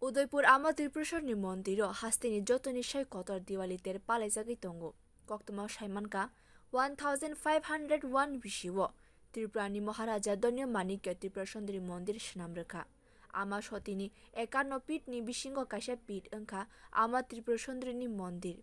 উদয়পুর আমা ত্রিপুরেশ্বরনি মন্দির হাস্তিনি যতনি সাই কতর দিওয়ালিতের পালাইজাগি তঙ্গ কক্তমাও সাইমানকা 1501 বিশিও ত্রিপুরানি মহারাজা দন্য মানিক্য ত্রিপুরা সুন্দরী মন্দির নামরেখা আমা সতিনি 51 পিঠনি বিশিঙ্গ কাইসা পিঠ ওংখা আমা ত্রিপুরা সুন্দরীনি মন্দির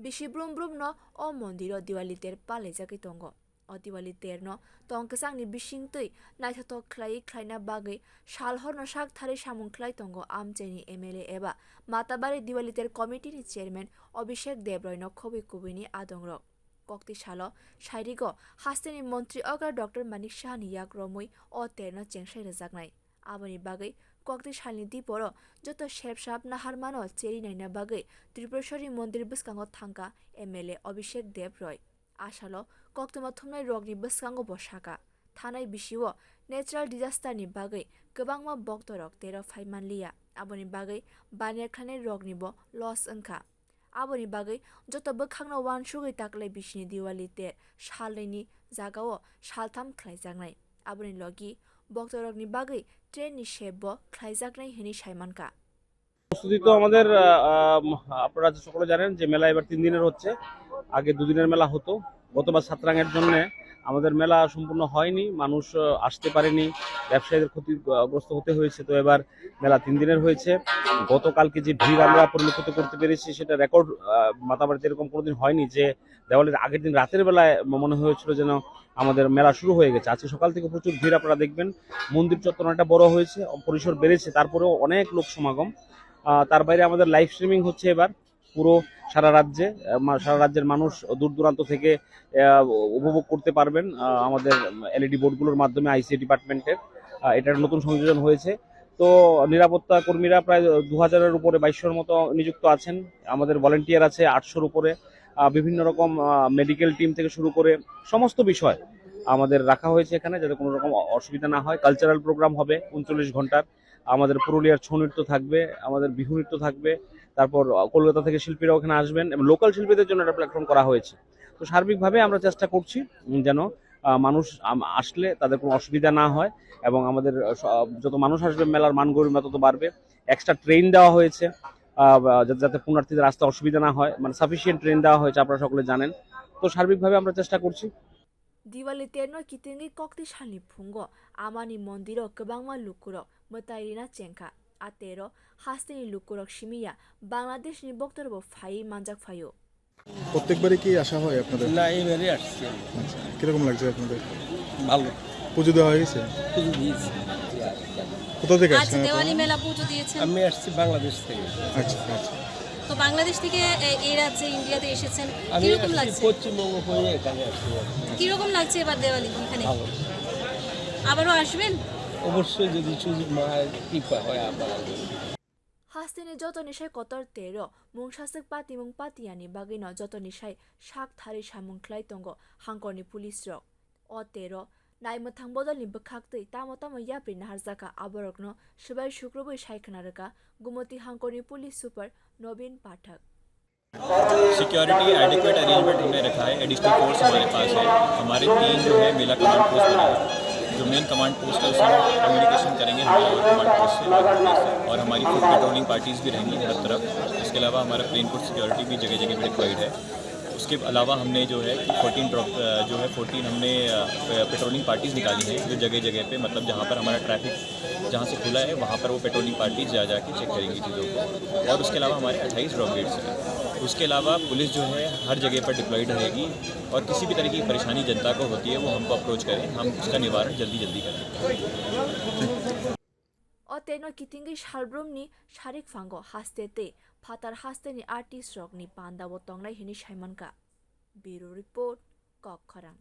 বিশি ব্রুম ব্রুম ন অ মন্দির দিওয়ালিতের পালাইজাগি তঙ্গ অ দিওয়ালিতের ন তংকেসাংনি বিশিংতৈ নাইথাতক খ্লাই খ্লাইনা বাগৈ সালহরন শাক থারি সামুং খ্লাই তঙ্গ আমচেনি এমএলএ এবা মাতাবাড়ি দিওয়ালিতের কমিটিনি চেয়ারম্যান অভিষেক দেবরয় ন খবি কুবিনি আদংরক কক্তি সাল সাইরিগ হাস্তেনি মন্ত্রী অগ্রা ডক্টর মানিক সাহানি ইয়াক রমৈ অ তেরন চেংসাই রজাকনাই আবনি বাগৈ কক্তি সালনি দিপর যত শেপসাপ নাহারমানো চেরি নাইনা বাগৈ ত্রিপুরেশ্বরী মন্দির বসকাঙ্গ থাঙ্কা এমএলএ অভিষেক দেবরয় आसालो कक्तमा थुमनाय रगनि बसकांगो बसाका थानाय बिसिओ नेचारेल डिजास्टारनि बागै गोबांमा बक्तरक तेरो फाइमानलिया आबोनि बागै बानियाखानाय रगनिबो लस ओंखा आबोनि बागै जत बोखांनो वानसुगै ताकलाय बिसिनि दिवाली ते सालनैनि जागाओ सालथाम ख्लाइजागनाय आबोनि लगी बक्तरकनि बागै ट्रेननि शेपबो ख्लाइजागनाय हिनि साइमानका প্রস্তুতি তো আমাদের আপনারা সকলে জানেন যে মেলা এবার 3 দিনের হচ্ছে। আগে 2 দিনের মেলা হতো। গতবার সাতরাঙের জন্য আমাদের মেলা সম্পূর্ণ হয়নি, মানুষ আসতে পারেনি, ব্যবসায়ীদের ক্ষতিগ্রস্ত হতে হয়েছে। তো এবার মেলা 3 দিনের হয়েছে। গতকালকে যে ভিড় আমরা পরিলক্ষিত করতে পেরেছি সেটা রেকর্ড মাতাবাড়িতে এরকম কোনোদিন হয়নি যে দেওয়ালির আগের দিন রাতের বেলায় মনে হয়েছিল যেন আমাদের মেলা শুরু হয়ে গেছে। আজকে সকাল থেকে প্রচুর ভিড় আপনারা দেখবেন। মন্দির চত্বর অনেকটা বড় হয়েছে, পরিসর বেড়েছে, তারপরেও অনেক লোক সমাগম। তার বাইরে আমাদের লাইভ স্ট্রিমিং হচ্ছে এবার পুরো সারা রাজ্যের মানুষ দূর দূরান্ত থেকে উপভোগ করতে পারবেন আমাদের এলইডি বোর্ডগুলোর মাধ্যমে আইসিএ ডিপার্টমেন্টের। এটার নতুন সংযোজন হয়েছে। তো নিরাপত্তা কর্মীরা প্রায় 2000-এর উপরে 2200-এর মতো নিযুক্ত আছেন। আমাদের ভলেন্টিয়ার আছে 800-র উপরে। বিভিন্ন রকম মেডিকেল টিম থেকে শুরু করে সমস্ত বিষয় আমাদের রাখা হয়েছে এখানে, যাতে কোনো রকম অসুবিধা না হয়। কালচারাল প্রোগ্রাম হবে 39 ঘন্টার। আমাদের পুরুলিয়ার ছৌ নৃত্য থাকবে, আমাদের বিহু নৃত্য থাকবে, তারপর কলকাতা থেকে শিল্পীরা ওখানে আসবেন এবং লোকাল শিল্পীদের জন্য একটা প্ল্যাটফর্ম করা হয়েছে। তো সার্বিকভাবে আমরা চেষ্টা করছি যেন মানুষ আসলে তাদের কোনো অসুবিধা না হয় এবং আমাদের যত মানুষ আসবে মেলার মান গরিমা তত বাড়বে। এক্সট্রা ট্রেন দেওয়া হয়েছে যাতে পুণ্যার্থীদের আসতে অসুবিধা না হয়, মানে সাফিসিয়েন্ট ট্রেন দেওয়া হয়েছে, আপনারা সকলে জানেন। তো সার্বিকভাবে আমরা চেষ্টা করছি। दिवाली तेरनो कितिंगी कक्ति सालनि फुंगो आमानि मन्दिरो गोबांमा लुकुरक मोतायरिना चेंखा आतेरो हास्तिनि लुकुरक सिमिया बांग्लादेशनि बक्तरबो फाइ मानजाक फायो। প্রত্যেকবারই কি আসা হয় আপনাদের? না, এবারে আসছি। আচ্ছা, কিরকম লাগছে আপনাদের? ভালো। পুজো দেওয়া হয়ে গেছে? পুজো দিয়েছি। কোথা থেকে আজ আসছেন দেওয়ালি আপনারা? মেলা পুজো দিয়েছেন। আমি আসছি বাংলাদেশ থেকে। আচ্ছা আচ্ছা। তো বাংলাদেশ থেকে এই রাজ্যে ইন্ডিয়াতে এসেছেন, আমি কিরকম আসছি লাগছে? পশ্চিমবঙ্গ হয়ে এখানে আসছি। কিরকম লাগছে এবার দেওয়ালি এখানে? ভালো। আবারও আসবেন? অবশ্যই যদি সুযোগ মায়ের কৃপা হয় আবার আসবেন। हास्तिनि जतनि साइ कतर तेरो मुंसासक पातिमुं पातियानि बागैन जतनि साइ शाक थारि सामुंख्लाय तंगो हांकरनि पुलिस रक अ तेरो नायमथां बदलनि बखाक्तै तामो तामो याप्रि नाहारजाका आबरकनो सबाइ शुक्रबै सायखनारका गुमति हांकरनि पुलिस सुपर नवीन पाठक। सिक्योरिटी एडिक्वेट अरेंजमेंट हमने रखा है। एडिशनल फोर्स हमारे पास है। हमारे 3 जो है मेला कमांड पोस्ट बना है। जो मेन कमांड पोस्ट है उसमें कम्युनिकेशन करेंगे हमारे कमांड पोस्ट से, और हमारी फुट पेट्रोलिंग पार्टीज़ भी रहेंगी हर तरफ। इसके अलावा हमारा प्लेन फुट सिक्योरिटी भी जगह जगह पर डिप्लॉयड है। उसके अलावा हमने जो है कि 14 हमने पेट्रोलिंग पार्टीज़ निकाली हैं जो जगह जगह पे, मतलब जहाँ पर हमारा ट्रैफिक जहाँ से खुला है वहाँ पर वो पेट्रोलिंग पार्टीज़ जा के चेक करेंगी चीज़ों को। और उसके अलावा हमारे 28 ड्रॉप गेट्स हैं। उसके अलावा पुलिस जो है हर जगह पर डिप्लॉयड रहेगी, और किसी भी तरह की परेशानी जनता को होती है वो हमको अप्रोच करें, हम उसका निवारण जल्दी करें। अतेनो कितिंगी शालब्रुमनि शारिक फांगो हास्तेते फातार हास्तेनि आर्टिस्ट रकनि पान्दाबो तंगनाय हिनि साइमानका। ब्यूरो रिपोर्ट कक खरां।